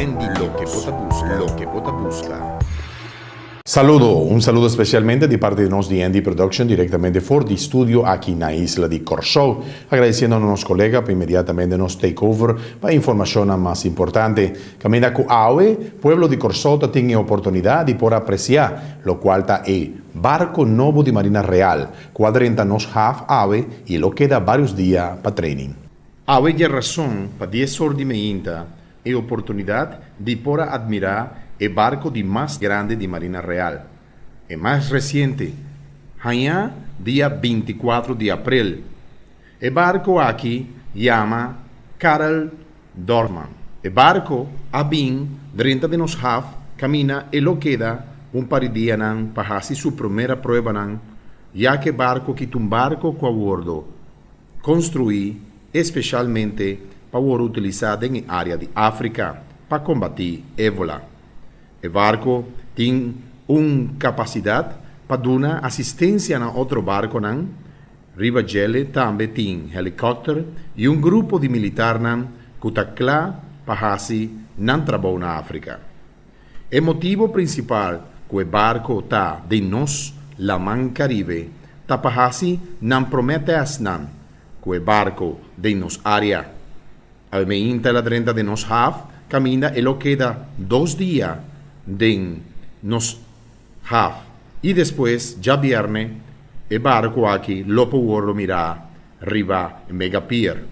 Andy lo que Bota busca. Un saludo specialmente di parte di nostri Andy Production direttamente fuori di studio aqui na isla di Corsou, agradecendo a nostro collega per immediatamente nos takeover para informazione mais importante. Camina cu Aue, pueblo di Corsou tiene oportunidad di poder apreciar lo cual ta barco novo di Marina Real, quadrenta nos half Aue e lo queda varios días para training. Aue è razón para 10 ordi meinta e oportunidad di poder admirar el barco de más grande de Marina Real. El más reciente, allá día 24 de abril. El barco aquí llama Karel Dorman. El barco a bin 30 de nos half camina y lo queda un par de días para hacer su primera prueba ya que barco que un barco a bordo construí especialmente para utilizar en el área de África para combatir ébola. El barco tiene una capacidad para dar asistencia a otro barco. Ribagele también tiene helicóptero y un grupo de militares que está claro para hacer trabajo en África. El motivo principal que el barco está de nos, la Man Caribe, está para hacer promete que el barco de nos área. Al menos la 30 de nos half camina y lo queda 2 días de nos half y después ya viernes el barco aquí lo puedo mirar arriba en Mega Pier.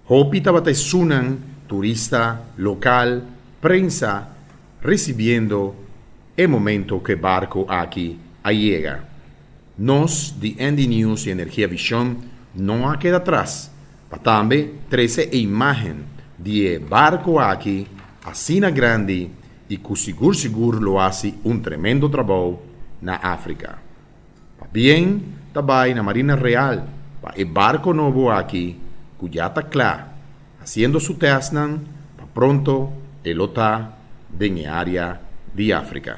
Hopi tabate sunan turista local prensa recibiendo el momento que el barco aquí llega. Nos de Andy News y Energía Visión no queda atrás. Para también 13 imagen de barco aquí así na grande y que seguro lo hace un tremendo trabajo na África. Bien, también na Marina Real, para el barco nuevo aquí, que ya está claro, haciendo su test, para pronto, el está en el área de África.